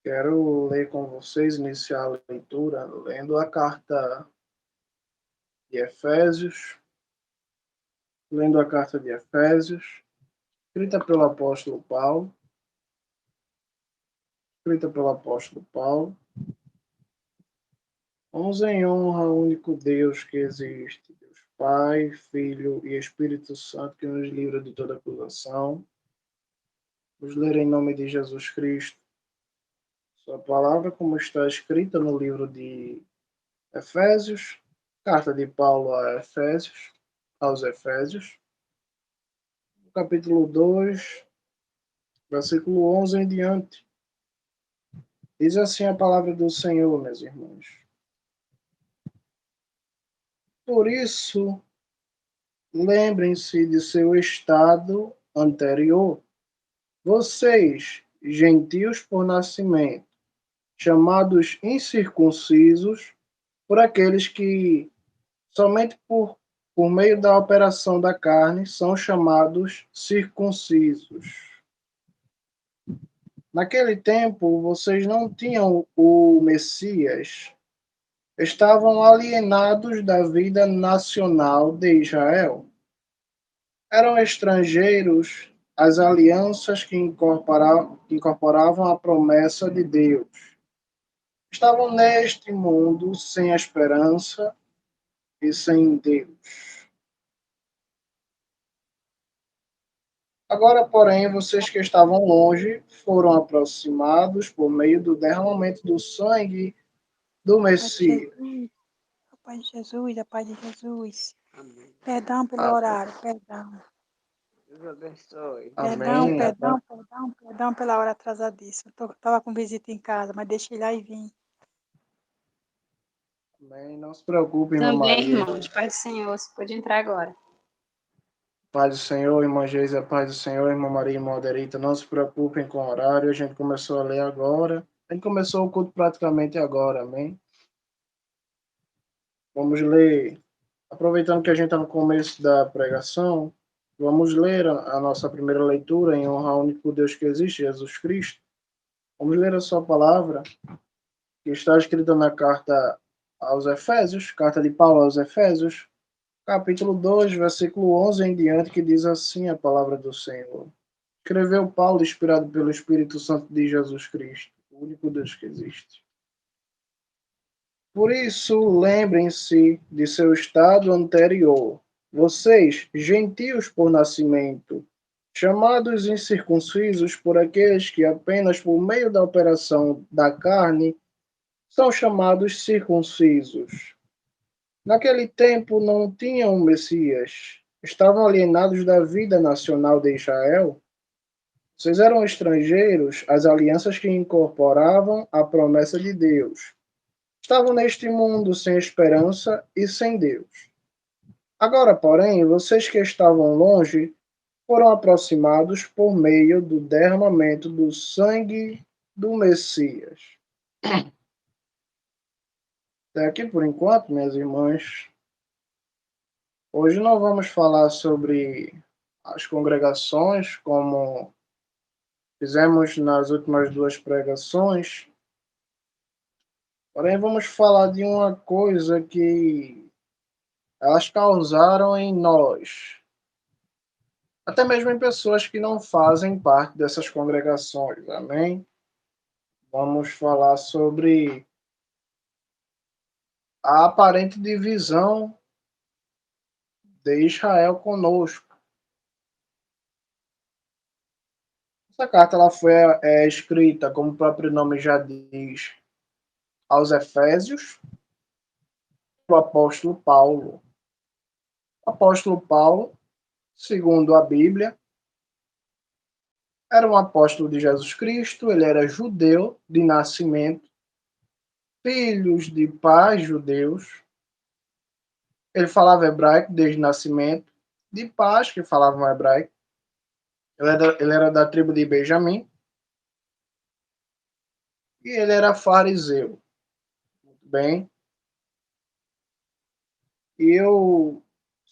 Quero ler com vocês, iniciar a leitura, lendo a carta de Efésios, escrita pelo apóstolo Paulo, Vamos em honra ao único Deus que existe, Deus Pai, Filho e Espírito Santo, que nos livra de toda acusação. Vamos ler em nome de Jesus Cristo sua palavra, como está escrita no livro de Efésios, carta de Paulo aos Efésios, capítulo 2, versículo 11 em diante. Diz assim a palavra do Senhor, meus irmãos. Por isso, lembrem-se de seu estado anterior. Vocês, gentios por nascimento, chamados incircuncisos por aqueles que, somente por meio da operação da carne, são chamados circuncisos. Naquele tempo, vocês não tinham o Messias, estavam alienados da vida nacional de Israel. Eram estrangeiros às alianças que incorporavam a promessa de Deus. Estavam neste mundo sem esperança e sem Deus. Agora, porém, vocês que estavam longe foram aproximados por meio do derramamento do sangue do Messias. A paz de Jesus, a paz de Jesus. Amém. Perdão pelo horário, perdão. Deus abençoe. Amém. Perdão pela hora atrasadíssima. Estava com visita em casa, mas deixei lá e vim. Amém. Não se preocupe, irmã Também, Maria. irmãos, Pai do Senhor, você pode entrar agora. Paz do Senhor, irmã Geisa, paz do Senhor, irmã Maria e irmã Aderita. Não se preocupem com o horário, a gente começou a ler agora. A gente começou o culto praticamente agora, amém? Vamos ler, aproveitando que a gente está no começo da pregação, vamos ler a nossa primeira leitura em honra ao único Deus que existe, Jesus Cristo. Vamos ler a sua palavra, que está escrita na carta aos Efésios, carta de Paulo aos Efésios, capítulo 2, versículo 11 em diante, que diz assim a palavra do Senhor. Escreveu Paulo, inspirado pelo Espírito Santo de Jesus Cristo, o único Deus que existe. Por isso, lembrem-se de seu estado anterior. Vocês, gentios por nascimento, chamados incircuncisos por aqueles que apenas por meio da operação da carne são chamados circuncisos. Naquele tempo não tinham o Messias, estavam alienados da vida nacional de Israel. Vocês eram estrangeiros às alianças que incorporavam a promessa de Deus. Estavam neste mundo sem esperança e sem Deus. Agora, porém, vocês que estavam longe foram aproximados por meio do derramamento do sangue do Messias. Até aqui por enquanto, minhas irmãs. Hoje não vamos falar sobre as congregações, como fizemos nas últimas duas pregações. Porém, vamos falar de uma coisa que elas causaram em nós, até mesmo em pessoas que não fazem parte dessas congregações, amém? Vamos falar sobre a aparente divisão de Israel conosco. Essa carta ela foi escrita, como o próprio nome já diz, aos Efésios, o apóstolo Paulo. O apóstolo Paulo, segundo a Bíblia, era um apóstolo de Jesus Cristo, ele era judeu de nascimento, filhos de pais judeus. Ele falava hebraico desde o nascimento, de pais que falavam hebraico. Ele era da tribo de Benjamim. E ele era fariseu. Muito bem. E eu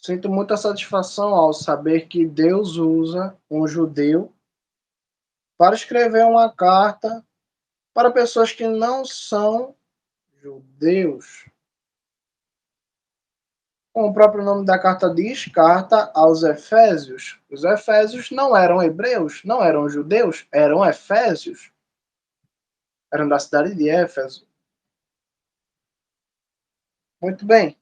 sinto muita satisfação ao saber que Deus usa um judeu para escrever uma carta para pessoas que não são judeus. Como o próprio nome da carta diz, carta aos Efésios. Os Efésios não eram hebreus, não eram judeus, eram efésios. Eram da cidade de Éfeso. Muito bem.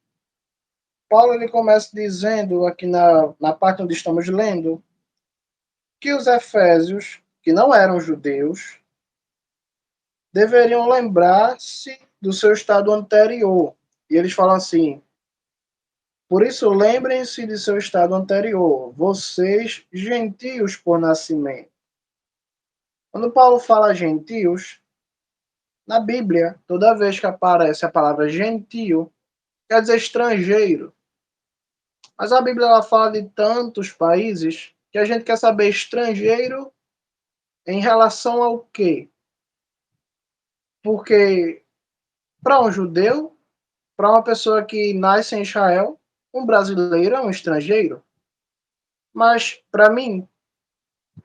Paulo ele começa dizendo aqui na parte onde estamos lendo que os efésios, que não eram judeus, deveriam lembrar-se do seu estado anterior. E eles falam assim: por isso lembrem-se de seu estado anterior, vocês gentios por nascimento. Quando Paulo fala gentios, na Bíblia, toda vez que aparece a palavra gentio, quer dizer estrangeiro. Mas a Bíblia ela fala de tantos países que a gente quer saber estrangeiro em relação ao quê? Porque para um judeu, para uma pessoa que nasce em Israel, um brasileiro é um estrangeiro. Mas para mim,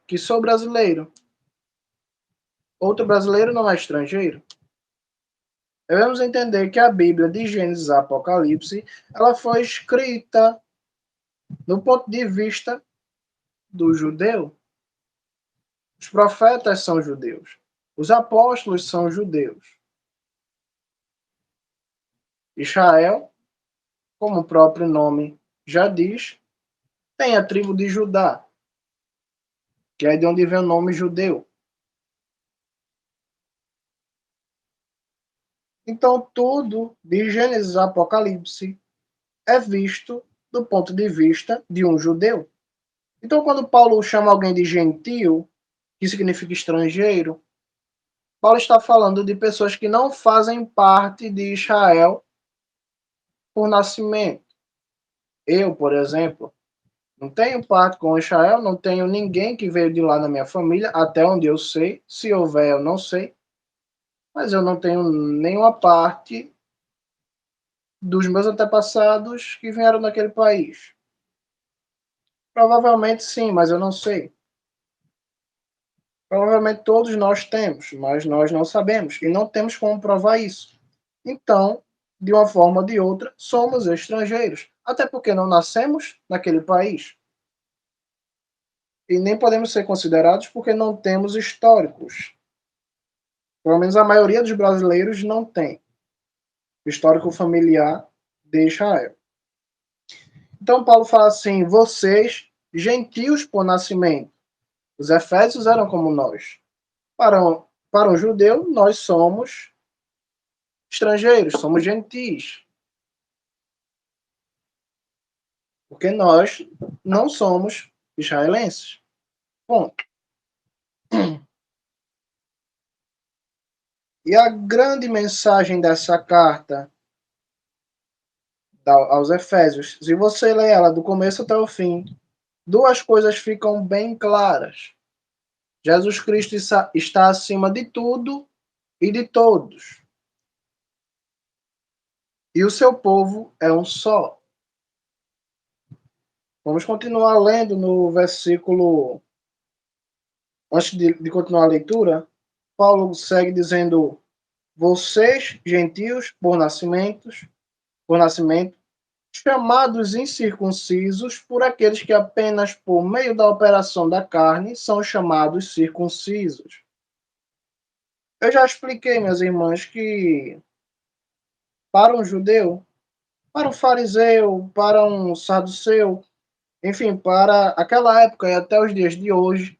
que sou brasileiro, outro brasileiro não é estrangeiro. Devemos entender que a Bíblia de Gênesis a Apocalipse, ela foi escrita no ponto de vista do judeu. Os profetas são judeus. Os apóstolos são judeus. Israel, como o próprio nome já diz, tem a tribo de Judá, que é de onde vem o nome judeu. Então, tudo de Gênesis a Apocalipse é visto do ponto de vista de um judeu. Então, quando Paulo chama alguém de gentio, que significa estrangeiro, Paulo está falando de pessoas que não fazem parte de Israel por nascimento. Eu, por exemplo, não tenho parte com Israel, não tenho ninguém que veio de lá na minha família, até onde eu sei. Se houver, eu não sei. Mas eu não tenho nenhuma parte dos meus antepassados que vieram daquele país. Provavelmente sim, mas eu não sei. Provavelmente todos nós temos, mas nós não sabemos e não temos como provar isso. Então, de uma forma ou de outra, somos estrangeiros, até porque não nascemos naquele país. E nem podemos ser considerados porque não temos históricos. Pelo menos a maioria dos brasileiros não tem histórico familiar de Israel. Então Paulo fala assim: vocês, gentios por nascimento. Os efésios eram como nós. Para um judeu, nós somos estrangeiros, somos gentis. Porque nós não somos israelenses. Ponto. E a grande mensagem dessa carta aos Efésios, se você ler ela do começo até o fim, duas coisas ficam bem claras. Jesus Cristo está acima de tudo e de todos. E o seu povo é um só. Vamos continuar lendo no versículo. Antes de continuar a leitura, Paulo segue dizendo: vocês, gentios, por nascimento, chamados incircuncisos por aqueles que apenas por meio da operação da carne são chamados circuncisos. Eu já expliquei, minhas irmãs, que para um judeu, para um fariseu, para um saduceu, enfim, para aquela época e até os dias de hoje,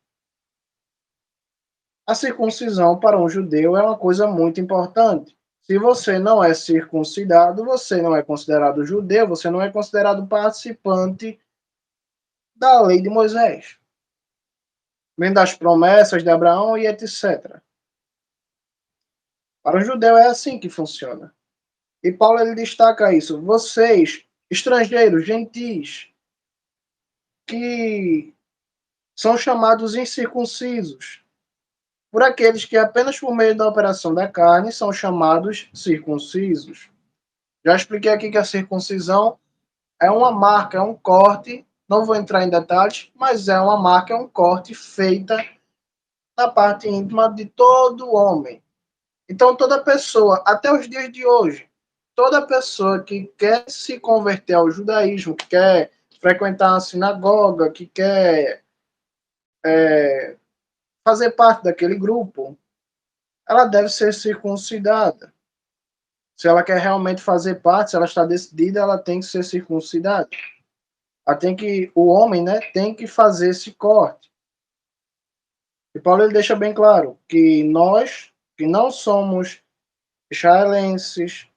a circuncisão para um judeu é uma coisa muito importante. Se você não é circuncidado, você não é considerado judeu, você não é considerado participante da lei de Moisés, vem das promessas de Abraão e etc. Para o judeu é assim que funciona. E Paulo ele destaca isso. Vocês, estrangeiros, gentis, que são chamados incircuncisos, por aqueles que apenas por meio da operação da carne são chamados circuncisos. Já expliquei aqui que a circuncisão é uma marca, é um corte, não vou entrar em detalhes, mas é uma marca, é um corte feita na parte íntima de todo homem. Então, toda pessoa, até os dias de hoje, toda pessoa que quer se converter ao judaísmo, que quer frequentar uma sinagoga, que quer fazer parte daquele grupo, ela deve ser circuncidada. Se ela quer realmente fazer parte, se ela está decidida, ela tem que ser circuncidada. O homem, né, tem que fazer esse corte. E Paulo ele deixa bem claro que nós, que não somos israelenses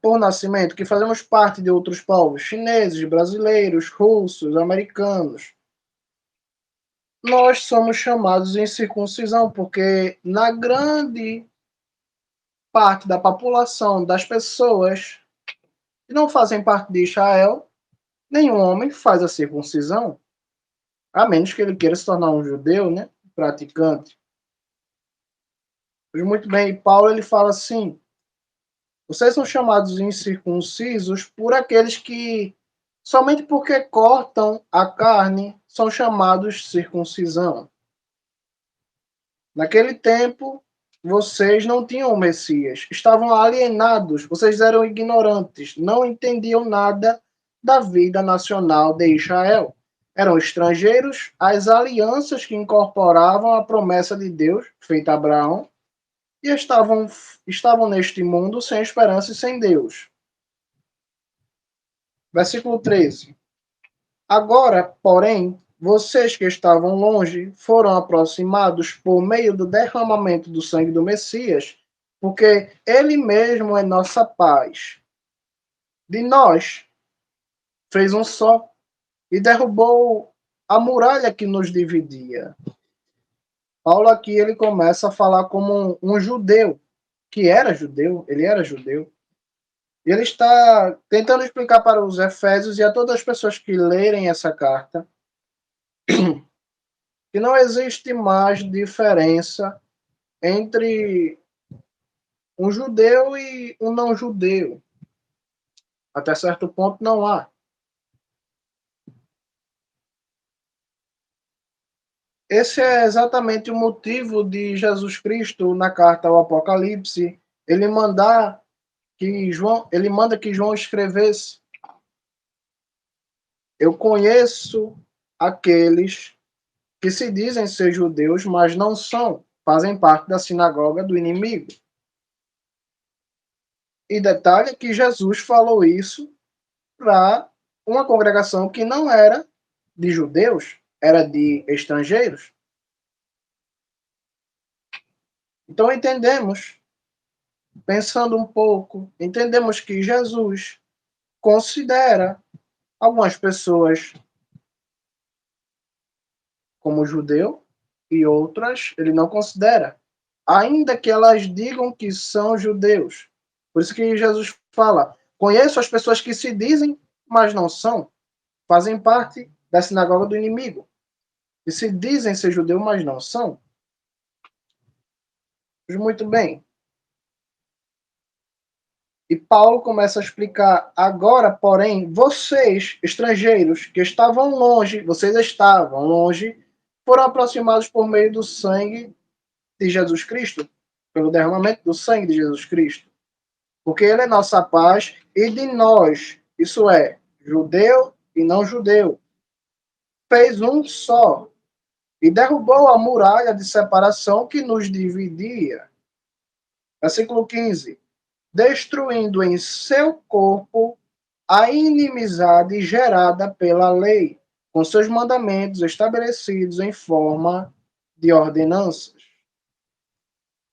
por nascimento, que fazemos parte de outros povos, chineses, brasileiros, russos, americanos, nós somos chamados em circuncisão, porque na grande parte da população, das pessoas que não fazem parte de Israel, nenhum homem faz a circuncisão, a menos que ele queira se tornar um judeu, né, praticante. Pois muito bem, Paulo ele fala assim: vocês são chamados incircuncisos por aqueles que, somente porque cortam a carne, são chamados circuncisão. Naquele tempo, vocês não tinham o Messias, estavam alienados, vocês eram ignorantes, não entendiam nada da vida nacional de Israel. Eram estrangeiros às alianças que incorporavam a promessa de Deus, feita a Abraão, e estavam neste mundo sem esperança e sem Deus. Versículo 13. Agora, porém, vocês que estavam longe foram aproximados por meio do derramamento do sangue do Messias, porque ele mesmo é nossa paz. De nós fez um só e derrubou a muralha que nos dividia. Paulo aqui ele começa a falar como um judeu, que era judeu, ele era judeu. E ele está tentando explicar para os Efésios e a todas as pessoas que lerem essa carta que não existe mais diferença entre um judeu e um não judeu. Até certo ponto não há. Esse é exatamente o motivo de Jesus Cristo na carta ao Apocalipse, ele manda que João escrevesse: eu conheço aqueles que se dizem ser judeus, mas não são, fazem parte da sinagoga do inimigo. E detalhe que Jesus falou isso para uma congregação que não era de judeus, era de estrangeiros. Então entendemos, pensando um pouco, entendemos que Jesus considera algumas pessoas como judeu e outras ele não considera, ainda que elas digam que são judeus. Por isso que Jesus fala: conheço as pessoas que se dizem, mas não são, fazem parte da sinagoga do inimigo, e se dizem ser judeu, mas não são. Muito bem. E Paulo começa a explicar: agora, porém, vocês, estrangeiros, que estavam longe, foram aproximados por meio do sangue de Jesus Cristo, pelo derramamento do sangue de Jesus Cristo. Porque ele é nossa paz, e de nós, isso é, judeu e não judeu, fez um só, e derrubou a muralha de separação que nos dividia. Versículo 15. Destruindo em seu corpo a inimizade gerada pela lei, com seus mandamentos estabelecidos em forma de ordenanças.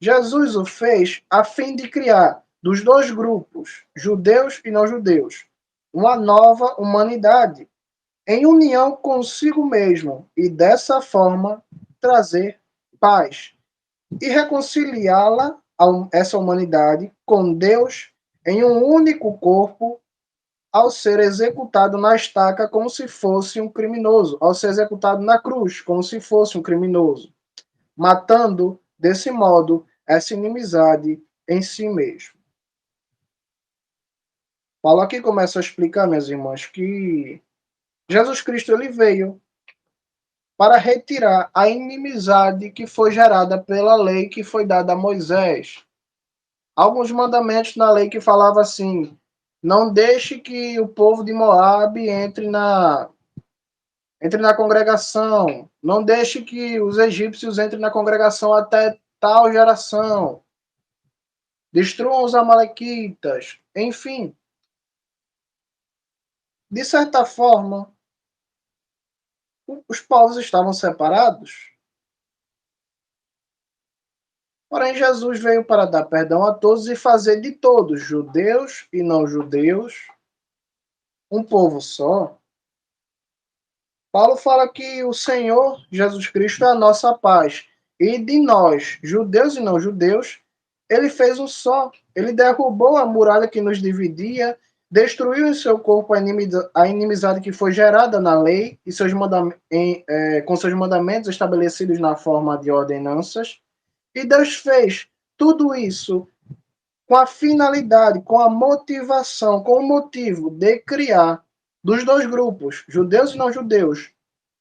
Jesus o fez a fim de criar, dos dois grupos, judeus e não judeus, uma nova humanidade, em união consigo mesmo, e dessa forma trazer paz e reconciliá-la, essa humanidade, com Deus em um único corpo, ao ser executado na estaca como se fosse um criminoso, ao ser executado na cruz como se fosse um criminoso, matando, desse modo, essa inimizade em si mesmo. Paulo aqui começa a explicar, minhas irmãs, que Jesus Cristo ele veio para retirar a inimizade que foi gerada pela lei que foi dada a Moisés. Alguns mandamentos na lei que falava assim: não deixe que o povo de Moabe entre na congregação, não deixe que os egípcios entrem na congregação até tal geração, destruam os amalequitas, enfim. De certa forma, os povos estavam separados. Porém, Jesus veio para dar perdão a todos e fazer de todos, judeus e não judeus, um povo só. Paulo fala que o Senhor Jesus Cristo é a nossa paz. E de nós, judeus e não judeus, ele fez um só. Ele derrubou a muralha que nos dividia, destruiu em seu corpo a inimizade que foi gerada na lei e com seus mandamentos estabelecidos na forma de ordenanças. E Deus fez tudo isso com a finalidade, com a motivação, com o motivo de criar dos dois grupos, judeus e não judeus,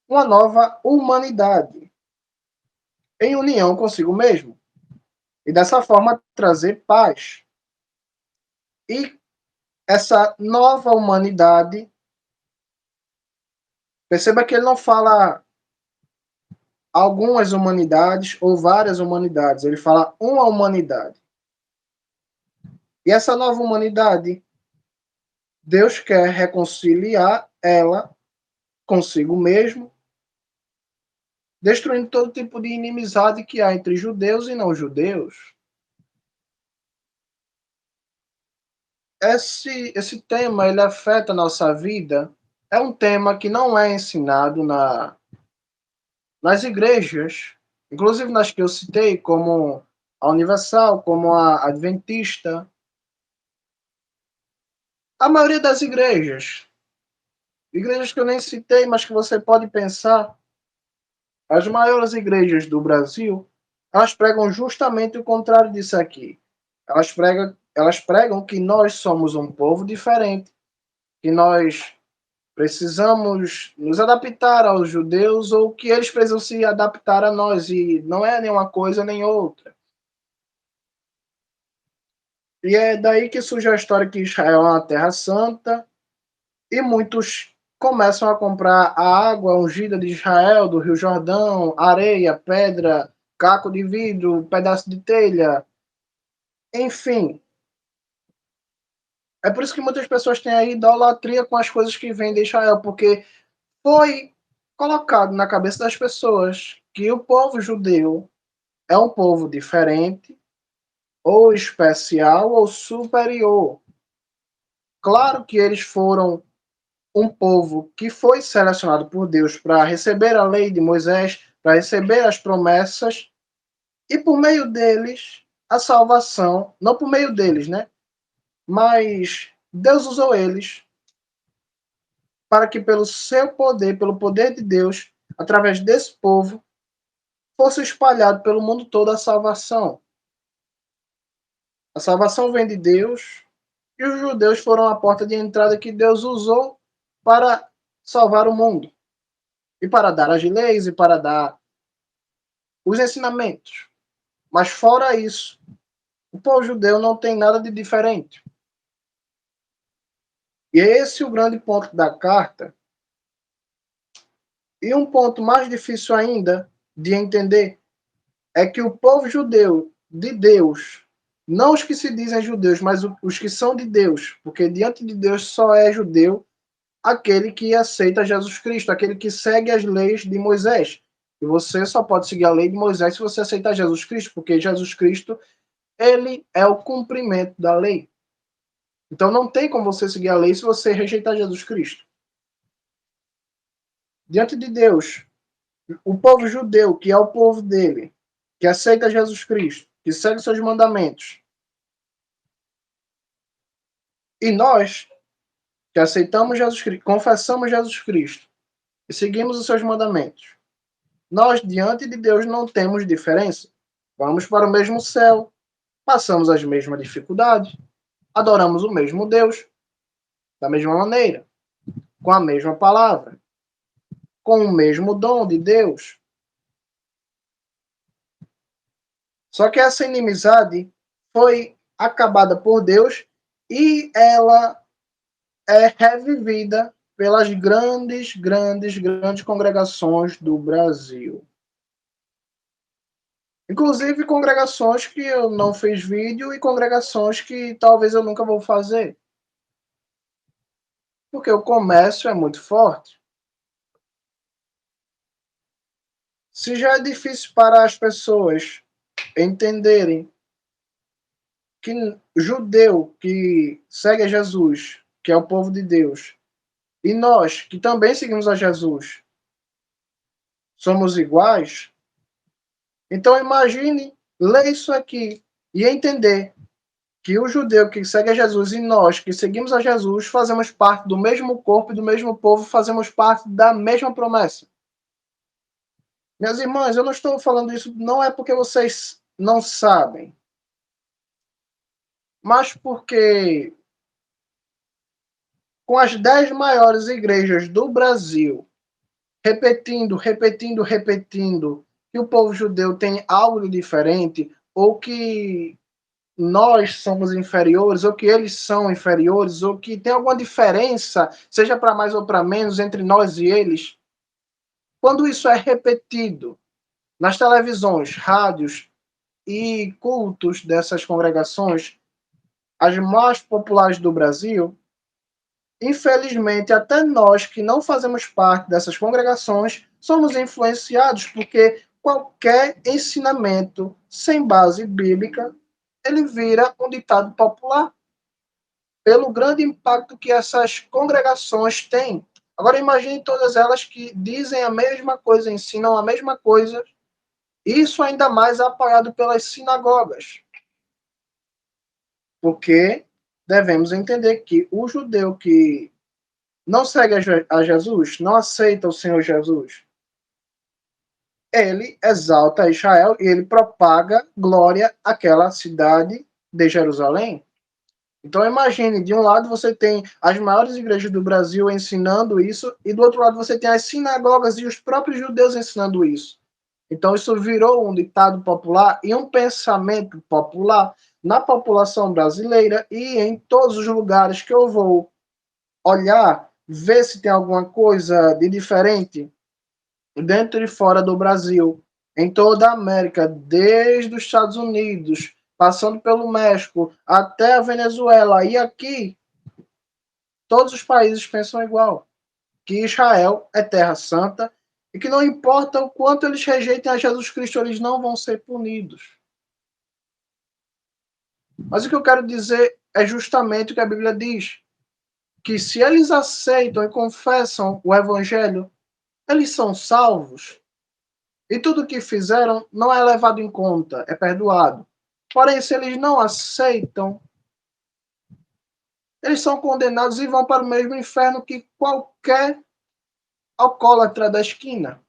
uma nova humanidade em união consigo mesmo. E dessa forma trazer paz. E essa nova humanidade, perceba que ele não fala algumas humanidades ou várias humanidades, ele fala uma humanidade. E essa nova humanidade, Deus quer reconciliar ela consigo mesmo, destruindo todo tipo de inimizade que há entre judeus e não judeus. Esse tema, ele afeta a nossa vida. É um tema que não é ensinado nas igrejas, inclusive nas que eu citei, como a Universal, como a Adventista. A maioria das igrejas que eu nem citei, mas que você pode pensar, as maiores igrejas do Brasil, elas pregam justamente o contrário disso aqui. Elas pregam que nós somos um povo diferente, que nós precisamos nos adaptar aos judeus ou que eles precisam se adaptar a nós, e não é nenhuma coisa nem outra. E é daí que surge a história que Israel é uma terra santa e muitos começam a comprar a água ungida de Israel, do Rio Jordão, areia, pedra, caco de vidro, pedaço de telha, enfim. É por isso que muitas pessoas têm a idolatria com as coisas que vêm de Israel, porque foi colocado na cabeça das pessoas que o povo judeu é um povo diferente, ou especial, ou superior. Claro que eles foram um povo que foi selecionado por Deus para receber a lei de Moisés, para receber as promessas, e por meio deles, a salvação, não por meio deles, né? Mas Deus usou eles para que pelo seu poder, pelo poder de Deus, através desse povo, fosse espalhado pelo mundo todo a salvação. A salvação vem de Deus e os judeus foram a porta de entrada que Deus usou para salvar o mundo e para dar as leis e para dar os ensinamentos. Mas fora isso, o povo judeu não tem nada de diferente. E esse é o grande ponto da carta. E um ponto mais difícil ainda de entender é que o povo judeu de Deus, não os que se dizem judeus, mas os que são de Deus, porque diante de Deus só é judeu aquele que aceita Jesus Cristo, aquele que segue as leis de Moisés. E você só pode seguir a lei de Moisés se você aceitar Jesus Cristo, porque Jesus Cristo, ele é o cumprimento da lei. Então não tem como você seguir a lei se você rejeitar Jesus Cristo. Diante de Deus, o povo judeu, que é o povo dele, que aceita Jesus Cristo, que segue seus mandamentos, e nós, que aceitamos Jesus Cristo, confessamos Jesus Cristo e seguimos os seus mandamentos, nós, diante de Deus, não temos diferença. Vamos para o mesmo céu, passamos as mesmas dificuldades, adoramos o mesmo Deus, da mesma maneira, com a mesma palavra, com o mesmo dom de Deus. Só que essa inimizade foi acabada por Deus e ela é revivida pelas grandes congregações do Brasil. Inclusive congregações que eu não fiz vídeo e congregações que talvez eu nunca vou fazer. Porque o comércio é muito forte. Se já é difícil para as pessoas entenderem que judeu que segue a Jesus, que é o povo de Deus, e nós que também seguimos a Jesus, somos iguais, então imagine ler isso aqui e entender que o judeu que segue a Jesus e nós que seguimos a Jesus fazemos parte do mesmo corpo e do mesmo povo, fazemos parte da mesma promessa. Minhas irmãs, eu não estou falando isso, não é porque vocês não sabem, mas porque com as 10 maiores igrejas do Brasil, repetindo, que o povo judeu tem algo de diferente, ou que nós somos inferiores, ou que eles são inferiores, ou que tem alguma diferença, seja para mais ou para menos, entre nós e eles. Quando isso é repetido nas televisões, rádios e cultos dessas congregações, as mais populares do Brasil, infelizmente, até nós que não fazemos parte dessas congregações, somos influenciados porque qualquer ensinamento sem base bíblica, ele vira um ditado popular, pelo grande impacto que essas congregações têm. Agora imagine todas elas que dizem a mesma coisa, ensinam a mesma coisa, isso ainda mais apoiado pelas sinagogas. Porque devemos entender que o judeu que não segue a Jesus, não aceita o Senhor Jesus, ele exalta Israel e ele propaga glória àquela cidade de Jerusalém. Então imagine, de um lado você tem as maiores igrejas do Brasil ensinando isso, e do outro lado você tem as sinagogas e os próprios judeus ensinando isso. Então isso virou um ditado popular e um pensamento popular na população brasileira, e em todos os lugares que eu vou olhar, ver se tem alguma coisa de diferente dentro e fora do Brasil, em toda a América, desde os Estados Unidos, passando pelo México, até a Venezuela, e aqui, todos os países pensam igual, que Israel é terra santa, e que não importa o quanto eles rejeitem a Jesus Cristo, eles não vão ser punidos. Mas o que eu quero dizer é justamente o que a Bíblia diz, que se eles aceitam e confessam o Evangelho, eles são salvos. E tudo o que fizeram não é levado em conta, é perdoado. Porém, se eles não aceitam, eles são condenados e vão para o mesmo inferno que qualquer alcoólatra da esquina.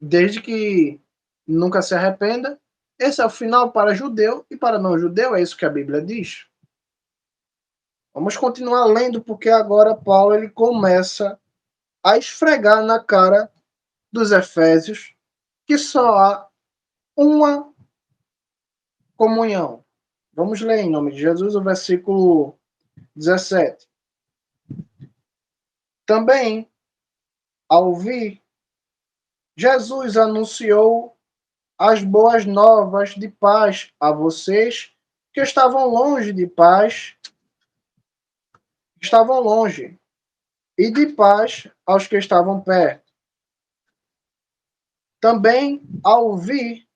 Desde que nunca se arrependa, esse é o final para judeu e para não judeu, é isso que a Bíblia diz. Vamos continuar lendo, porque agora Paulo ele começa a esfregar na cara dos efésios que só há uma comunhão. Vamos ler em nome de Jesus o versículo 17. Também, ao vir, Jesus anunciou as boas novas de paz a vocês que estavam longe de paz, estavam longe, e de paz aos que estavam perto. Também, ao vir,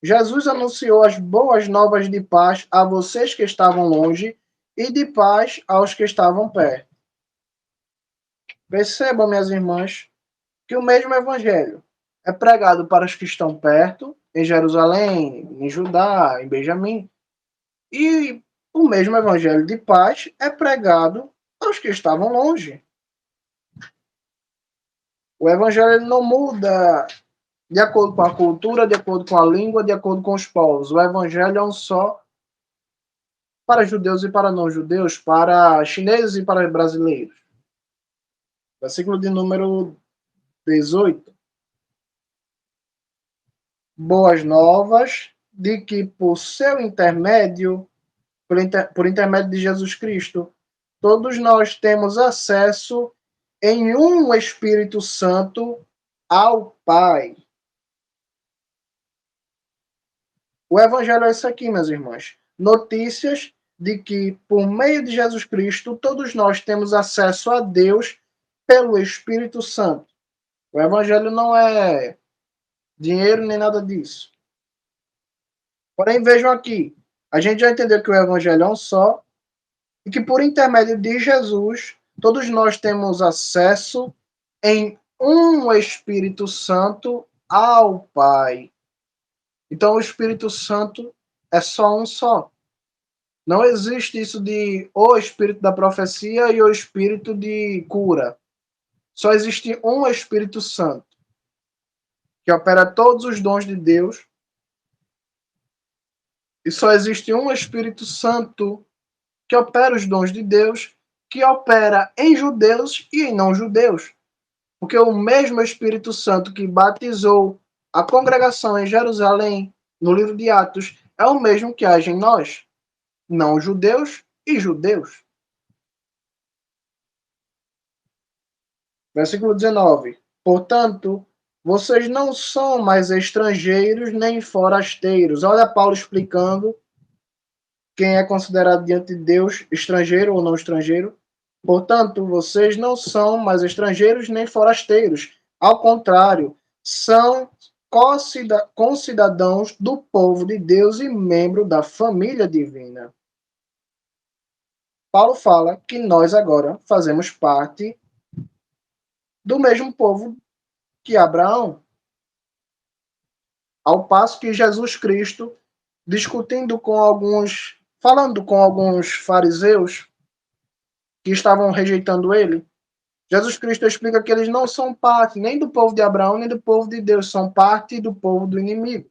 Jesus anunciou as boas novas de paz a vocês que estavam longe e de paz aos que estavam perto. Percebam, minhas irmãs, que o mesmo evangelho é pregado para os que estão perto, em Jerusalém, em Judá, em Benjamim, e o mesmo evangelho de paz é pregado aos que estavam longe. O evangelho não muda de acordo com a cultura, de acordo com a língua, de acordo com os povos. O evangelho é um só para judeus e para não judeus, para chineses e para brasileiros. Versículo de número 18. Boas novas de que por seu intermédio, por intermédio de Jesus Cristo, todos nós temos acesso em um Espírito Santo ao Pai. O Evangelho é isso aqui, meus irmãos. Notícias de que, por meio de Jesus Cristo, todos nós temos acesso a Deus pelo Espírito Santo. O Evangelho não é dinheiro nem nada disso. Porém, vejam aqui, a gente já entendeu que o Evangelho é um só e que, por intermédio de Jesus, todos nós temos acesso em um Espírito Santo ao Pai. Então, o Espírito Santo é só um só. Não existe isso de o Espírito da profecia e o Espírito de cura. Só existe um Espírito Santo, que opera todos os dons de Deus. E só existe um Espírito Santo que opera os dons de Deus, que opera em judeus e em não-judeus. Porque o mesmo Espírito Santo que batizou a congregação em Jerusalém, no livro de Atos, é o mesmo que age em nós, não-judeus e judeus. Versículo 19. Portanto, vocês não são mais estrangeiros nem forasteiros. Olha Paulo explicando quem é considerado diante de Deus estrangeiro ou não estrangeiro. Portanto, vocês não são mais estrangeiros nem forasteiros. Ao contrário, são concidadãos do povo de Deus e membro da família divina. Paulo fala que nós agora fazemos parte do mesmo povo que Abraão. Ao passo que Jesus Cristo, falando com alguns fariseus que estavam rejeitando ele, Jesus Cristo explica que eles não são parte nem do povo de Abraão, nem do povo de Deus, são parte do povo do inimigo.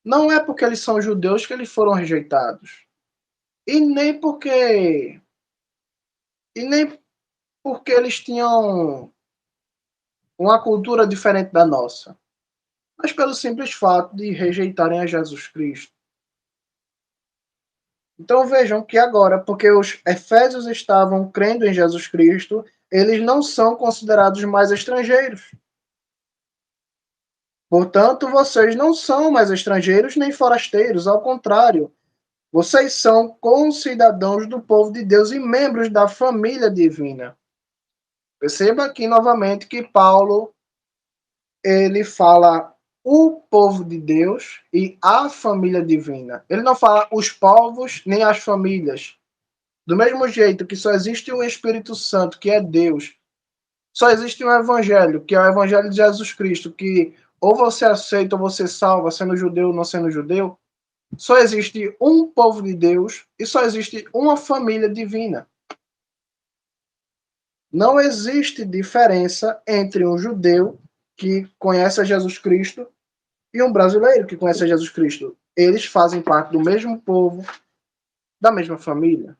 Não é porque eles são judeus que eles foram rejeitados. E nem porque eles tinham uma cultura diferente da nossa, mas pelo simples fato de rejeitarem a Jesus Cristo. Então vejam que agora, porque os efésios estavam crendo em Jesus Cristo, eles não são considerados mais estrangeiros. Portanto, vocês não são mais estrangeiros nem forasteiros, ao contrário, vocês são concidadãos do povo de Deus e membros da família divina. Perceba aqui novamente que Paulo ele fala o povo de Deus e a família divina. Ele não fala os povos nem as famílias. Do mesmo jeito que só existe um Espírito Santo, que é Deus, só existe um evangelho, que é o evangelho de Jesus Cristo, que ou você aceita ou você salva, sendo judeu ou não sendo judeu. Só existe um povo de Deus e só existe uma família divina. Não existe diferença entre um judeu que conhece a Jesus Cristo e um brasileiro que conhece a Jesus Cristo. Eles fazem parte do mesmo povo, da mesma família.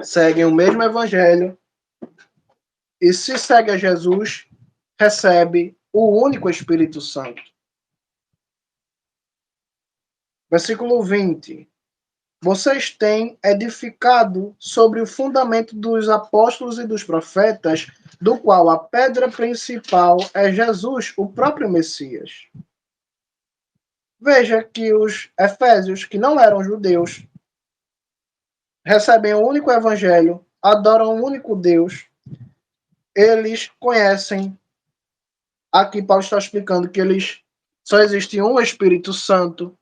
Seguem o mesmo evangelho. E se segue a Jesus, recebe o único Espírito Santo. Versículo 20. Vocês têm edificado sobre o fundamento dos apóstolos e dos profetas, do qual a pedra principal é Jesus, o próprio Messias. Veja que os efésios, que não eram judeus, recebem o único evangelho, adoram o único Deus, eles conhecem, aqui Paulo está explicando que eles só existe um Espírito Santo,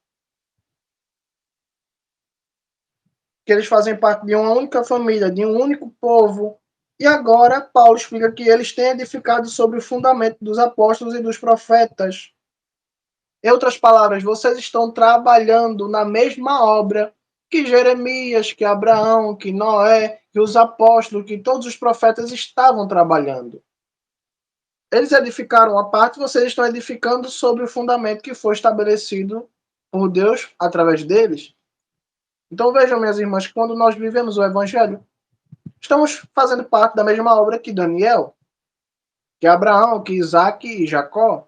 que eles fazem parte de uma única família, de um único povo. E agora Paulo explica que eles têm edificado sobre o fundamento dos apóstolos e dos profetas. Em outras palavras, vocês estão trabalhando na mesma obra que Jeremias, que Abraão, que Noé, que os apóstolos, que todos os profetas estavam trabalhando. Eles edificaram a parte, vocês estão edificando sobre o fundamento que foi estabelecido por Deus através deles. Então vejam, minhas irmãs, quando nós vivemos o Evangelho, Estamos fazendo parte da mesma obra que Daniel, que Abraão, que Isaac e Jacó.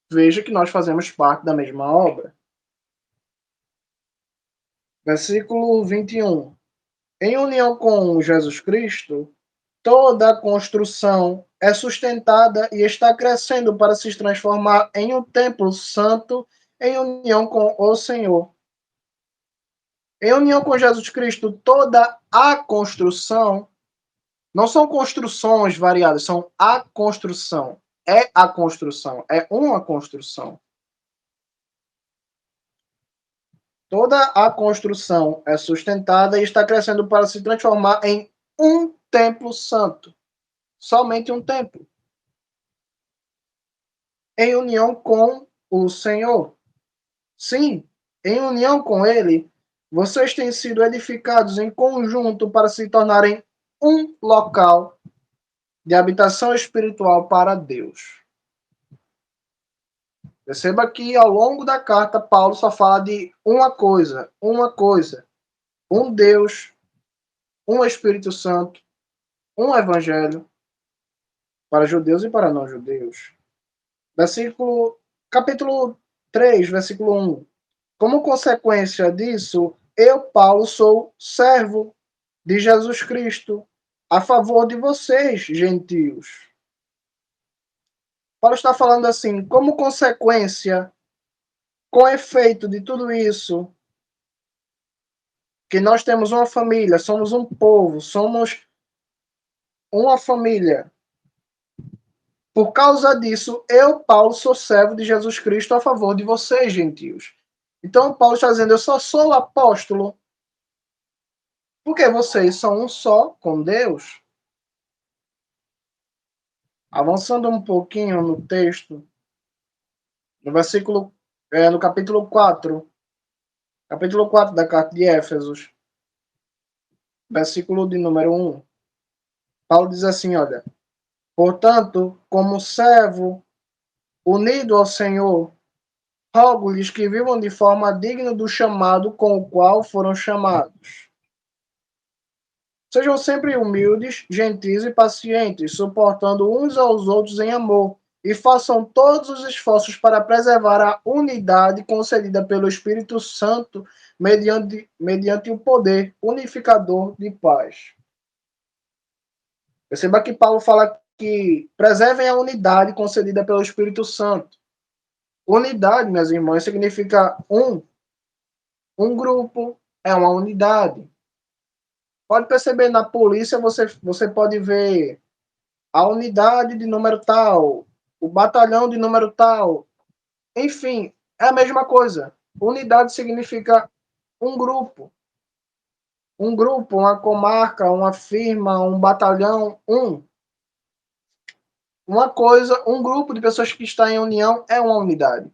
Veja que nós fazemos parte da mesma obra. Versículo 21. Em união com Jesus Cristo, toda a construção é sustentada e está crescendo para se transformar em um templo santo em união com o Senhor. Em união com Jesus Cristo, toda a construção, não são construções variadas, são a construção. É a construção, é uma construção. Toda a construção é sustentada e está crescendo para se transformar em um templo santo. Somente um templo. Em união com o Senhor. Sim, em união com Ele, vocês têm sido edificados em conjunto para se tornarem um local de habitação espiritual para Deus. Perceba que ao longo da carta, Paulo só fala de uma coisa. Um Deus, um Espírito Santo, um Evangelho para judeus e para não judeus. Capítulo 3, versículo 1. Como consequência disso, eu, Paulo, sou servo de Jesus Cristo, a favor de vocês, gentios. Paulo está falando assim, como consequência, com efeito de tudo isso, que nós temos uma família, somos um povo, somos uma família. Por causa disso, eu, Paulo, sou servo de Jesus Cristo a favor de vocês, gentios. Então, Paulo está dizendo, eu só sou apóstolo porque vocês são um só com Deus. Avançando um pouquinho no texto, no capítulo 4 da carta de Éfesos, versículo de número 1. Paulo diz assim, olha, portanto, como servo unido ao Senhor, rogo-lhes que vivam de forma digna do chamado com o qual foram chamados. Sejam sempre humildes, gentis e pacientes, suportando uns aos outros em amor, e façam todos os esforços para preservar a unidade concedida pelo Espírito Santo mediante o poder unificador de paz. Perceba que Paulo fala que preservem a unidade concedida pelo Espírito Santo. Unidade, meus irmãos, significa um grupo, é uma unidade. Pode perceber, na polícia você pode ver a unidade de número tal, o batalhão de número tal. Enfim, é a mesma coisa. Unidade significa um grupo. Um grupo, uma comarca, uma firma, um batalhão, uma coisa, um grupo de pessoas que está em união é uma unidade.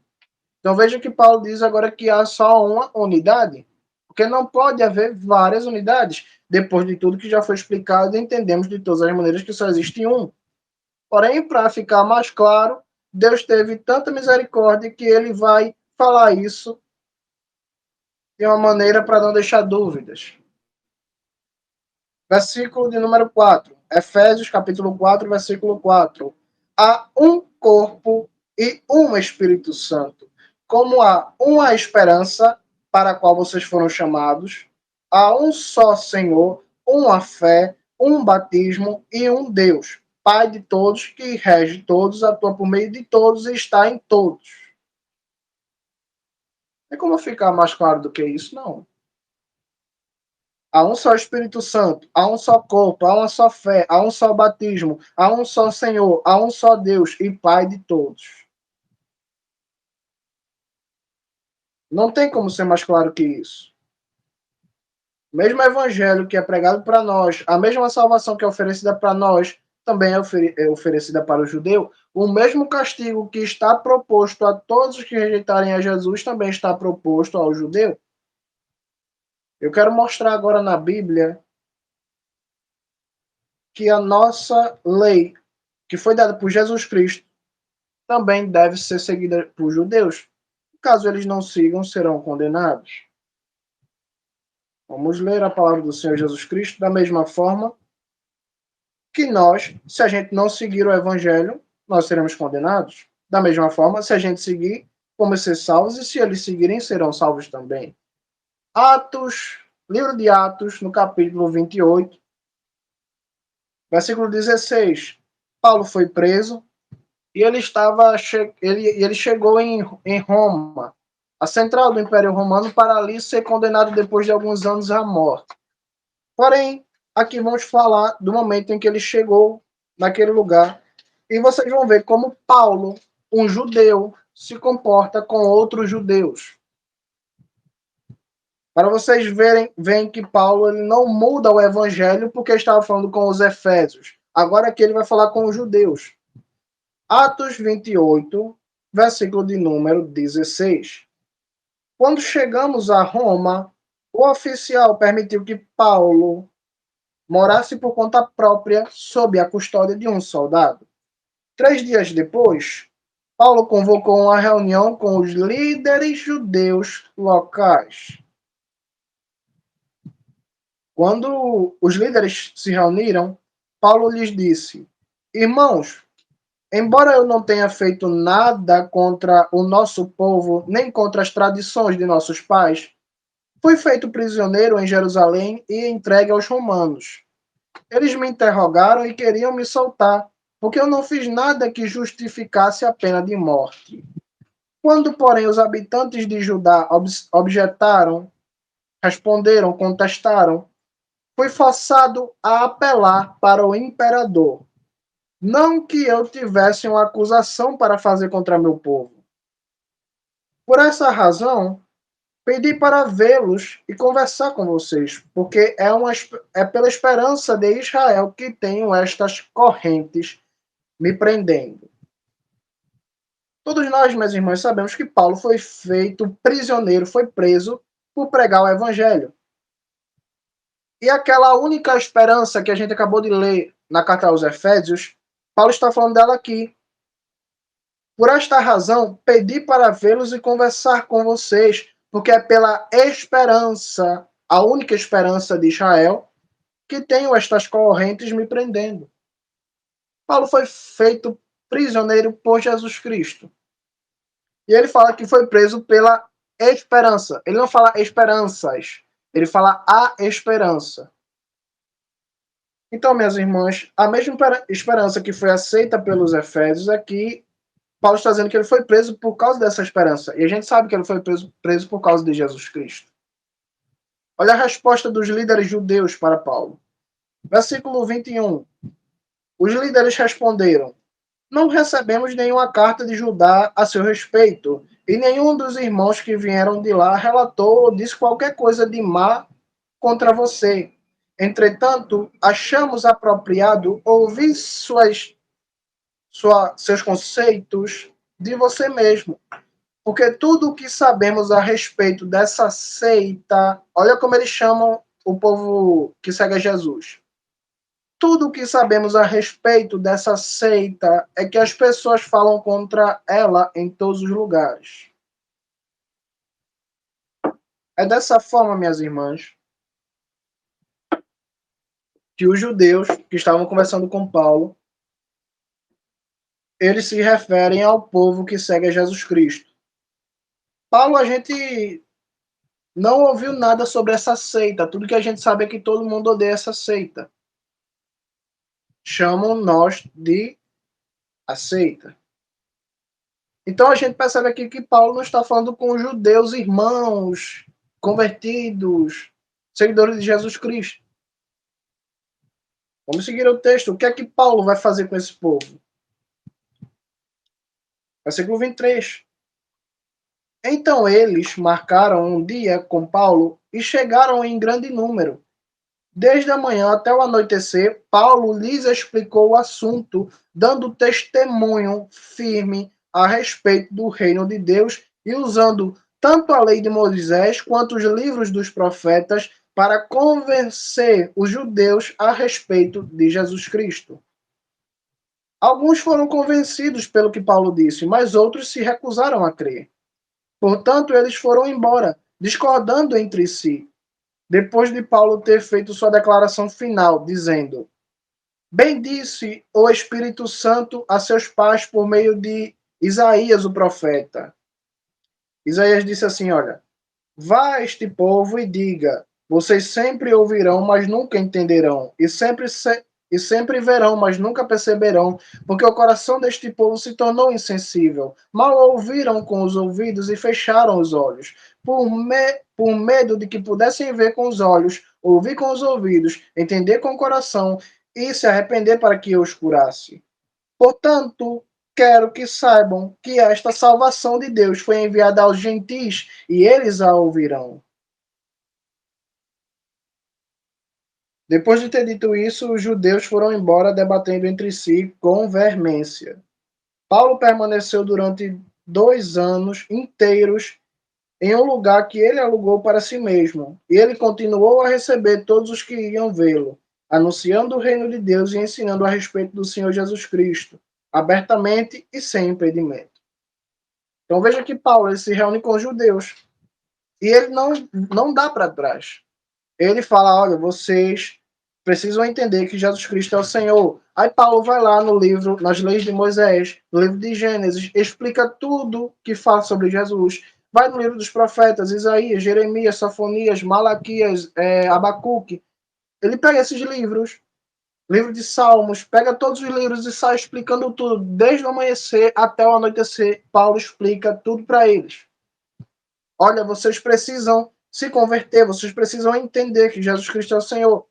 Então veja que Paulo diz agora que há só uma unidade, porque não pode haver várias unidades. Depois de tudo que já foi explicado, entendemos de todas as maneiras que só existe um. Porém, para ficar mais claro, Deus teve tanta misericórdia que ele vai falar isso de uma maneira para não deixar dúvidas. Versículo de número 4. Efésios, capítulo 4, versículo 4. Há um corpo e um Espírito Santo. Como há uma esperança para a qual vocês foram chamados, há um só Senhor, uma fé, um batismo e um Deus, Pai de todos, que rege todos, atua por meio de todos e está em todos. Tem como ficar mais claro do que isso? Não. Há um só Espírito Santo, há um só corpo, há uma só fé, há um só batismo, há um só Senhor, há um só Deus e Pai de todos. Não tem como ser mais claro que isso. O mesmo evangelho que é pregado para nós, a mesma salvação que é oferecida para nós, também é oferecida para o judeu. O mesmo castigo que está proposto a todos os que rejeitarem a Jesus também está proposto ao judeu. Eu quero mostrar agora na Bíblia que a nossa lei, que foi dada por Jesus Cristo, também deve ser seguida por judeus. Caso eles não sigam, serão condenados. Vamos ler a palavra do Senhor Jesus Cristo da mesma forma que nós, se a gente não seguir o evangelho, nós seremos condenados. Da mesma forma, se a gente seguir, vamos ser salvos, e se eles seguirem, serão salvos também. Atos, livro de Atos, no capítulo 28, versículo 16. Paulo foi preso e ele chegou em Roma, a central do Império Romano, para ali ser condenado depois de alguns anos à morte. Porém, aqui vamos falar do momento em que ele chegou naquele lugar. E vocês vão ver como Paulo, um judeu, se comporta com outros judeus. Para vocês verem que Paulo ele não muda o evangelho porque estava falando com os efésios. Agora aqui ele vai falar com os judeus. Atos 28, versículo de número 16. Quando chegamos a Roma, o oficial permitiu que Paulo morasse por conta própria sob a custódia de um soldado. 3 dias depois, Paulo convocou uma reunião com os líderes judeus locais. Quando os líderes se reuniram, Paulo lhes disse: Irmãos, embora eu não tenha feito nada contra o nosso povo, nem contra as tradições de nossos pais, fui feito prisioneiro em Jerusalém e entregue aos romanos. Eles me interrogaram e queriam me soltar, porque eu não fiz nada que justificasse a pena de morte. Quando, porém, os habitantes de Judá objetaram, responderam, contestaram, fui forçado a apelar para o imperador. Não que eu tivesse uma acusação para fazer contra meu povo. Por essa razão, pedi para vê-los e conversar com vocês, porque é pela esperança de Israel que tenho estas correntes me prendendo. Todos nós, meus irmãos, sabemos que Paulo foi feito prisioneiro, foi preso por pregar o evangelho. E aquela única esperança que a gente acabou de ler na carta aos Efésios, Paulo está falando dela aqui. Por esta razão, pedi para vê-los e conversar com vocês, porque é pela esperança, a única esperança de Israel, que tenho estas correntes me prendendo. Paulo foi feito prisioneiro por Jesus Cristo. E ele fala que foi preso pela esperança. Ele não fala esperanças, ele fala a esperança. Então, minhas irmãs, a mesma esperança que foi aceita pelos Efésios aqui, Paulo está dizendo que ele foi preso por causa dessa esperança. E a gente sabe que ele foi preso por causa de Jesus Cristo. Olha a resposta dos líderes judeus para Paulo. Versículo 21. Os líderes responderam: Não recebemos nenhuma carta de Judá a seu respeito, e nenhum dos irmãos que vieram de lá relatou ou disse qualquer coisa de má contra você. Entretanto, achamos apropriado ouvir seus conceitos de você mesmo. Porque tudo o que sabemos a respeito dessa seita, olha como eles chamam o povo que segue a Jesus. Tudo o que sabemos a respeito dessa seita é que as pessoas falam contra ela em todos os lugares. É dessa forma, minhas irmãs, que os judeus que estavam conversando com Paulo, eles se referem ao povo que segue a Jesus Cristo. Paulo, a gente não ouviu nada sobre essa seita. Tudo que a gente sabe é que todo mundo odeia essa seita. Chamam nós de a seita. Então a gente percebe aqui que Paulo não está falando com os judeus irmãos, convertidos, seguidores de Jesus Cristo. Vamos seguir o texto. O que é que Paulo vai fazer com esse povo? Versículo 23. Então eles marcaram um dia com Paulo e chegaram em grande número. Desde a manhã até o anoitecer, Paulo lhes explicou o assunto, dando testemunho firme a respeito do reino de Deus e usando tanto a lei de Moisés quanto os livros dos profetas para convencer os judeus a respeito de Jesus Cristo. Alguns foram convencidos pelo que Paulo disse, mas outros se recusaram a crer. Portanto, eles foram embora, discordando entre si. depois de Paulo ter feito sua declaração final, dizendo: Bendisse o Espírito Santo a seus pais por meio de Isaías, o profeta. Isaías disse assim, olha, vá a este povo e diga, vocês sempre ouvirão, mas nunca entenderão, e sempre verão, mas nunca perceberão, porque o coração deste povo se tornou insensível. Mal ouviram com os ouvidos e fecharam os olhos, por medo de que pudessem ver com os olhos, ouvir com os ouvidos, entender com o coração e se arrepender para que eu os curasse. Portanto, quero que saibam que esta salvação de Deus foi enviada aos gentis e eles a ouvirão. Depois de ter dito isso, os judeus foram embora debatendo entre si com veemência. Paulo permaneceu durante 2 anos inteiros em um lugar que ele alugou para si mesmo, e ele continuou a receber todos os que iam vê-lo, anunciando o reino de Deus e ensinando a respeito do Senhor Jesus Cristo, abertamente e sem impedimento. Então veja que Paulo ele se reúne com os judeus, e ele não dá para trás. Ele fala, olha, vocês precisam entender que Jesus Cristo é o Senhor. Aí Paulo vai lá no livro, nas leis de Moisés, no livro de Gênesis, explica tudo que fala sobre Jesus. Vai no livro dos profetas, Isaías, Jeremias, Sofonias, Malaquias, Abacuque. Ele pega esses livros, livro de Salmos, pega todos os livros e sai explicando tudo, desde o amanhecer até o anoitecer. Paulo explica tudo para eles. Olha, vocês precisam se converter, vocês precisam entender que Jesus Cristo é o Senhor.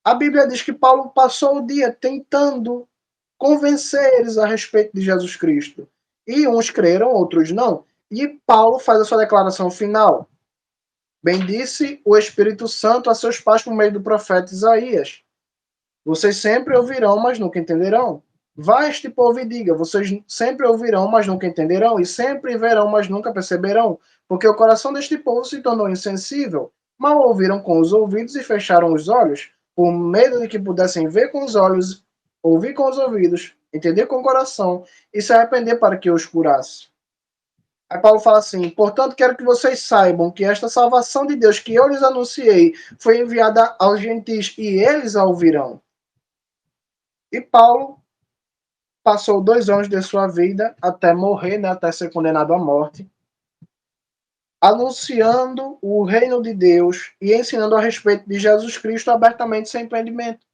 A Bíblia diz que Paulo passou o dia tentando convencer eles a respeito de Jesus Cristo. E uns creram, outros não. E Paulo faz a sua declaração final. Bendisse o Espírito Santo a seus pais por meio do profeta Isaías. Vocês sempre ouvirão, mas nunca entenderão. Vá este povo e diga, vocês sempre ouvirão, mas nunca entenderão, e sempre verão, mas nunca perceberão, porque o coração deste povo se tornou insensível. Mal ouviram com os ouvidos e fecharam os olhos, por medo de que pudessem ver com os olhos, ouvir com os ouvidos, entender com o coração, e se arrepender para que eu os curasse. Aí Paulo fala assim, portanto, quero que vocês saibam que esta salvação de Deus que eu lhes anunciei foi enviada aos gentis, e eles a ouvirão. E Paulo passou 2 anos de sua vida até morrer, né, até ser condenado à morte, anunciando o reino de Deus e ensinando a respeito de Jesus Cristo abertamente, sem impedimento.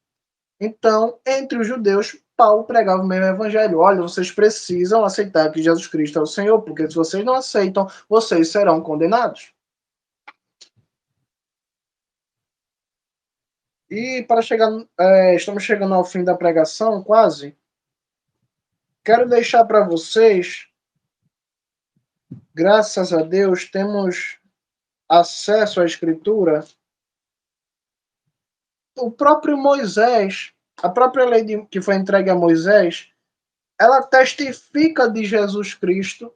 Então, entre os judeus, Paulo pregava o mesmo evangelho. Olha, vocês precisam aceitar que Jesus Cristo é o Senhor, porque se vocês não aceitam, vocês serão condenados. E para chegar, estamos chegando ao fim da pregação, quase. Quero deixar para vocês, graças a Deus, temos acesso à Escritura. O próprio Moisés, a própria lei que foi entregue a Moisés, ela testifica de Jesus Cristo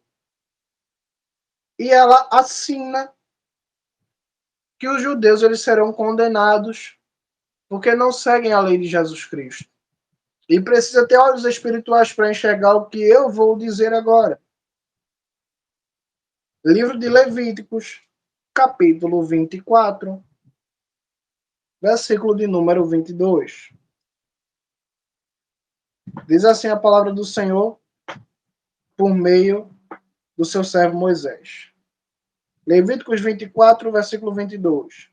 e ela assina que os judeus eles serão condenados porque não seguem a lei de Jesus Cristo. E precisa ter olhos espirituais para enxergar o que eu vou dizer agora. Livro de Levíticos, capítulo 24, versículo de número 22. Diz assim a palavra do Senhor por meio do seu servo Moisés. Levíticos 24, versículo 22.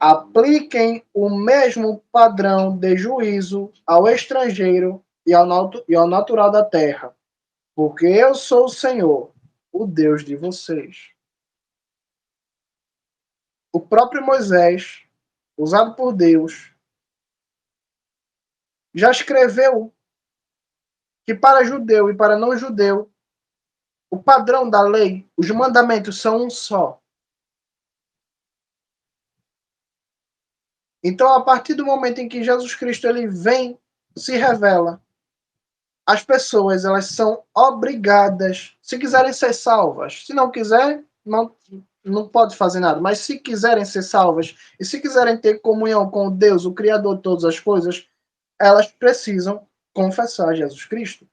Apliquem o mesmo padrão de juízo ao estrangeiro e ao natural da terra, porque eu sou o Senhor, o Deus de vocês. O próprio Moisés, usado por Deus, já escreveu que para judeu e para não judeu, o padrão da lei, os mandamentos são um só. Então, a partir do momento em que Jesus Cristo ele vem, se revela, as pessoas elas são obrigadas, se quiserem ser salvas, se não quiser, não pode fazer nada, mas se quiserem ser salvas e se quiserem ter comunhão com Deus, o Criador de todas as coisas, elas precisam confessar Jesus Cristo.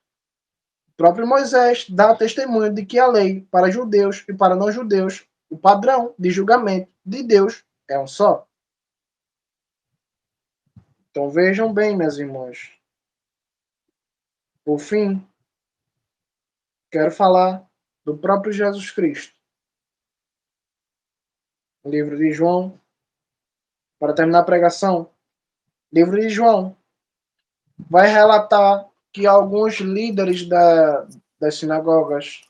O próprio Moisés dá testemunho de que a lei para judeus e para não judeus, o padrão de julgamento de Deus é um só. Então vejam bem, minhas irmãs. Por fim, quero falar do próprio Jesus Cristo. O livro de João, para terminar a pregação, livro de João vai relatar que alguns líderes das sinagogas,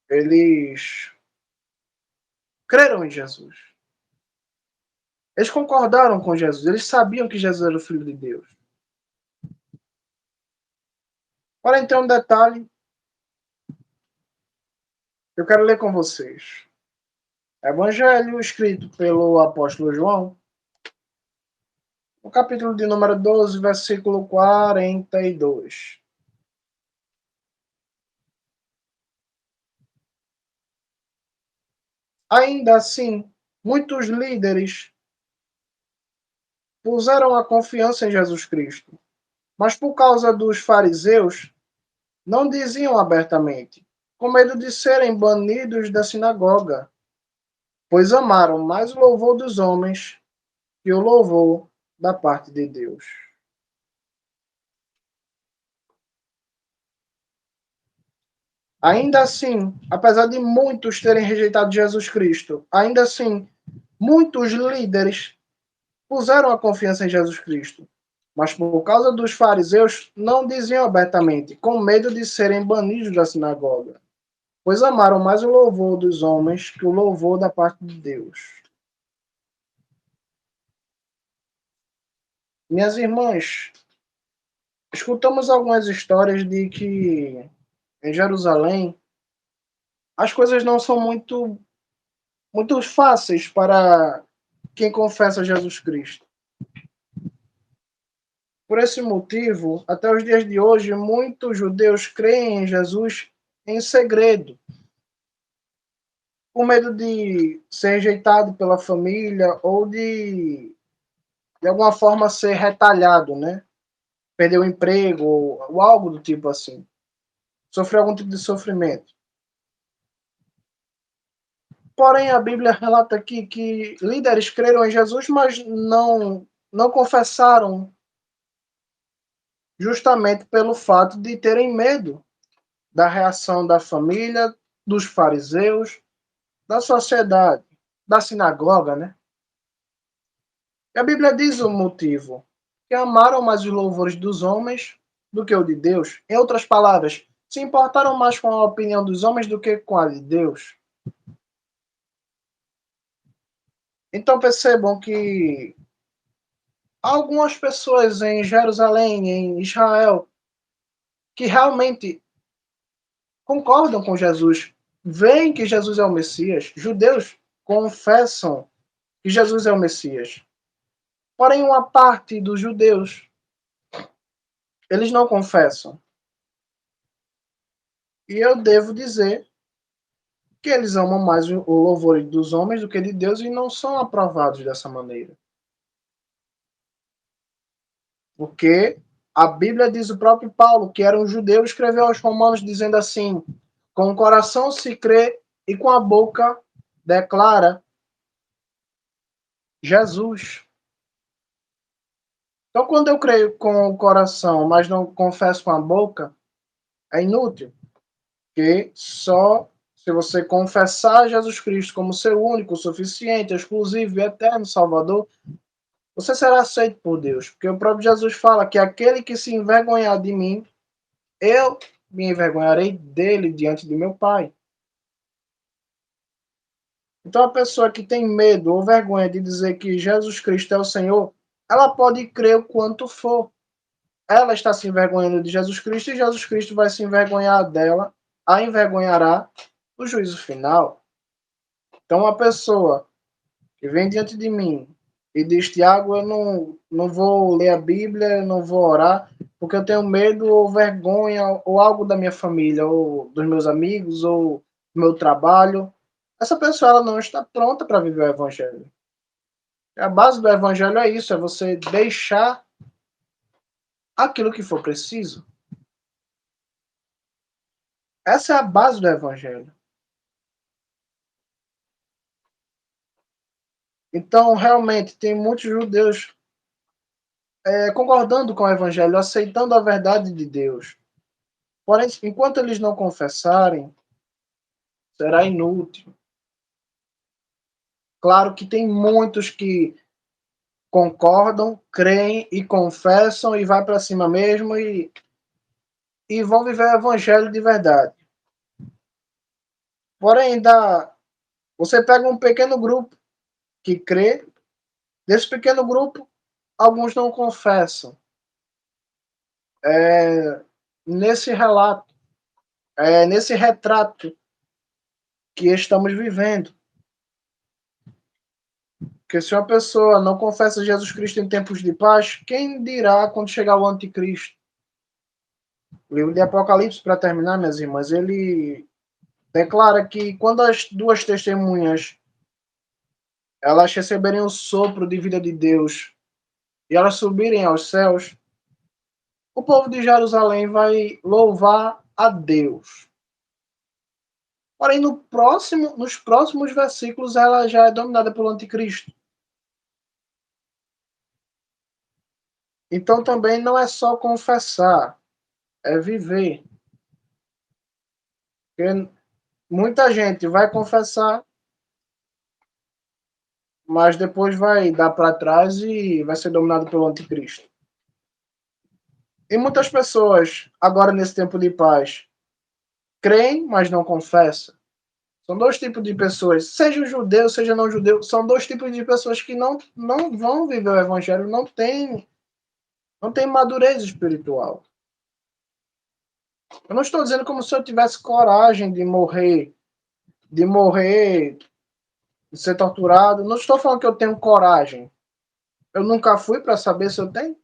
eles creram em Jesus. Eles concordaram com Jesus. Eles sabiam que Jesus era o Filho de Deus. Olha então um detalhe. Eu quero ler com vocês. Evangelho escrito pelo apóstolo João, no capítulo de número 12, versículo 42. Ainda assim, muitos líderes puseram a confiança em Jesus Cristo, mas por causa dos fariseus, não diziam abertamente, com medo de serem banidos da sinagoga, pois amaram mais o louvor dos homens que o louvor da parte de Deus. Ainda assim, apesar de muitos terem rejeitado Jesus Cristo, ainda assim, muitos líderes puseram a confiança em Jesus Cristo. Mas por causa dos fariseus, não diziam abertamente, com medo de serem banidos da sinagoga, pois amaram mais o louvor dos homens que o louvor da parte de Deus. Minhas irmãs, escutamos algumas histórias de que em Jerusalém as coisas não são muito fáceis para quem confessa Jesus Cristo. Por esse motivo, até os dias de hoje, muitos judeus creem em Jesus em segredo, com medo de ser rejeitado pela família ou de alguma forma ser retalhado, né? Perder o emprego ou algo do tipo assim. Sofrer algum tipo de sofrimento. Porém, a Bíblia relata aqui que líderes creram em Jesus, mas não confessaram, justamente pelo fato de terem medo da reação da família, dos fariseus, da sociedade, da sinagoga, né? E a Bíblia diz o motivo, que amaram mais os louvores dos homens do que o de Deus. Em outras palavras, se importaram mais com a opinião dos homens do que com a de Deus. Então percebam que algumas pessoas em Jerusalém, em Israel, que realmente concordam com Jesus, veem que Jesus é o Messias. Judeus confessam que Jesus é o Messias. Porém, uma parte dos judeus, eles não confessam. E eu devo dizer que eles amam mais o louvor dos homens do que de Deus e não são aprovados dessa maneira. Porque a Bíblia diz, o próprio Paulo, que era um judeu, escreveu aos Romanos dizendo assim: com o coração se crê e com a boca declara Jesus. Então, quando eu creio com o coração, mas não confesso com a boca, é inútil. Porque só se você confessar Jesus Cristo como seu único, suficiente, exclusivo e eterno Salvador, você será aceito por Deus. Porque o próprio Jesus fala que aquele que se envergonhar de mim, eu me envergonharei dele diante de meu Pai. Então, a pessoa que tem medo ou vergonha de dizer que Jesus Cristo é o Senhor, ela pode crer o quanto for. Ela está se envergonhando de Jesus Cristo e Jesus Cristo vai se envergonhar dela, a envergonhará no juízo final. Então, uma pessoa que vem diante de mim e diz: Tiago, eu não vou ler a Bíblia, eu não vou orar, porque eu tenho medo ou vergonha ou algo da minha família, ou dos meus amigos, ou do meu trabalho. Essa pessoa ela não está pronta para viver o Evangelho. A base do Evangelho é isso, é você deixar aquilo que for preciso. Essa é a base do evangelho. Então, realmente, tem muitos judeus concordando com o evangelho, aceitando a verdade de Deus. Porém, enquanto eles não confessarem, será inútil. Claro que tem muitos que concordam, creem e confessam e vai para cima mesmo e vão viver o evangelho de verdade. Porém, você pega um pequeno grupo que crê, desse pequeno grupo, alguns não confessam. Nesse relato, nesse retrato que estamos vivendo. Porque se uma pessoa não confessa Jesus Cristo em tempos de paz, quem dirá quando chegar o anticristo? O livro de Apocalipse, para terminar, minhas irmãs, ele declara que quando as duas testemunhas elas receberem o sopro de vida de Deus e elas subirem aos céus, o povo de Jerusalém vai louvar a Deus. Porém, nos próximos versículos, ela já é dominada pelo anticristo. Então, também não é só confessar, é viver. Porque muita gente vai confessar, mas depois vai dar para trás e vai ser dominado pelo anticristo. E muitas pessoas, agora nesse tempo de paz, creem, mas não confessam. São dois tipos de pessoas, seja judeu, seja não judeu, são dois tipos de pessoas que não vão viver o evangelho, não tem madureza espiritual. Eu não estou dizendo como se eu tivesse coragem de morrer, de ser torturado. Não estou falando que eu tenho coragem. Eu nunca fui para saber se eu tenho.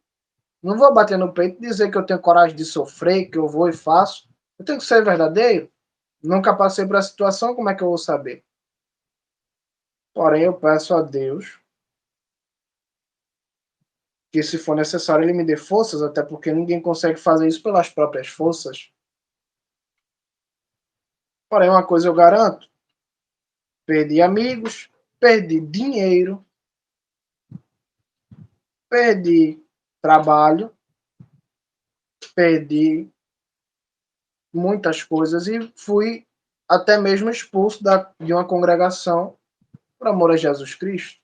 Não vou bater no peito e dizer que eu tenho coragem de sofrer, que eu vou e faço. Eu tenho que ser verdadeiro. Nunca passei por essa situação, como é que eu vou saber? Porém, eu peço a Deus que, se for necessário, Ele me dê forças, até porque ninguém consegue fazer isso pelas próprias forças. Porém, uma coisa eu garanto: perdi amigos, perdi dinheiro, perdi trabalho, perdi muitas coisas e fui até mesmo expulso de uma congregação por amor a Jesus Cristo.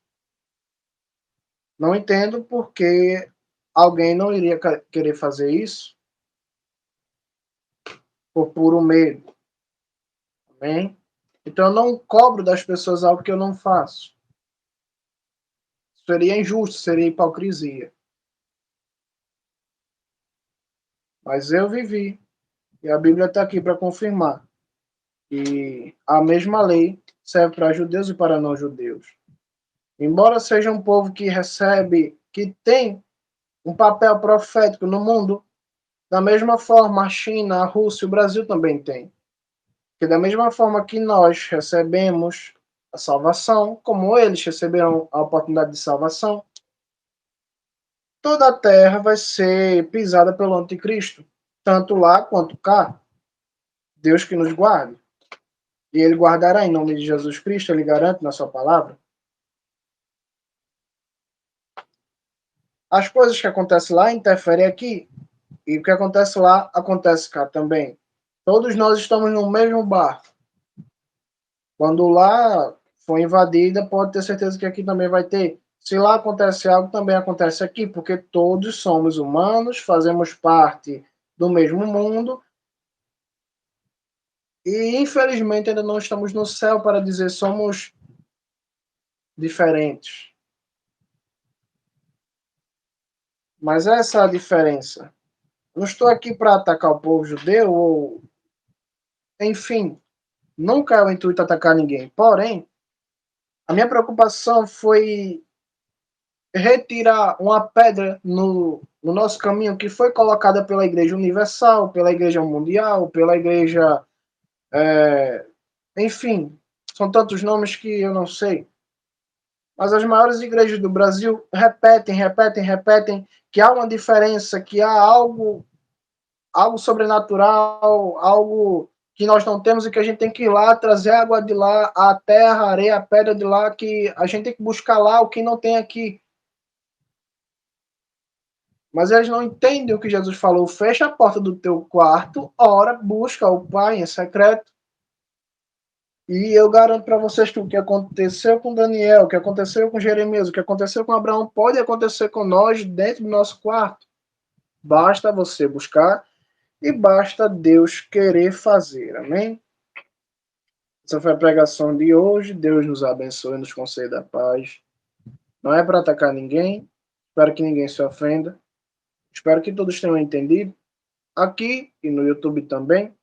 Não entendo por que alguém não iria querer fazer isso por puro medo. Amém? Então eu não cobro das pessoas algo que eu não faço. Seria injusto, seria hipocrisia. Mas eu vivi. E a Bíblia está aqui para confirmar que a mesma lei serve para judeus e para não judeus. Embora seja um povo que recebe, que tem um papel profético no mundo, da mesma forma a China, a Rússia, o Brasil também tem. Porque da mesma forma que nós recebemos a salvação, como eles receberam a oportunidade de salvação, toda a terra vai ser pisada pelo anticristo, tanto lá quanto cá. Deus que nos guarde. E ele guardará em nome de Jesus Cristo, ele garante na sua palavra. As coisas que acontecem lá interferem aqui. E o que acontece lá, acontece cá também. Todos nós estamos no mesmo barco. Quando lá for invadida, pode ter certeza que aqui também vai ter. Se lá acontece algo, também acontece aqui, porque todos somos humanos, fazemos parte do mesmo mundo. E, infelizmente, ainda não estamos no céu para dizer somos diferentes. Mas essa é a diferença. Não estou aqui para atacar o povo judeu ou... Enfim, nunca é o intuito atacar ninguém. Porém, a minha preocupação foi retirar uma pedra no nosso caminho que foi colocada pela Igreja Universal, pela Igreja Mundial, pela Igreja... enfim, são tantos nomes que eu não sei. Mas as maiores igrejas do Brasil repetem que há uma diferença, que há algo sobrenatural, algo que nós não temos e que a gente tem que ir lá, trazer a água de lá, a terra, a areia, a pedra de lá, que a gente tem que buscar lá o que não tem aqui. Mas eles não entendem o que Jesus falou. Fecha a porta do teu quarto, ora, busca o Pai em secreto. E eu garanto para vocês que o que aconteceu com Daniel, o que aconteceu com Jeremias, o que aconteceu com Abraão, pode acontecer com nós dentro do nosso quarto. Basta você buscar e basta Deus querer fazer. Amém? Essa foi a pregação de hoje. Deus nos abençoe e nos conceda a paz. Não é para atacar ninguém. Espero que ninguém se ofenda. Espero que todos tenham entendido. Aqui e no YouTube também.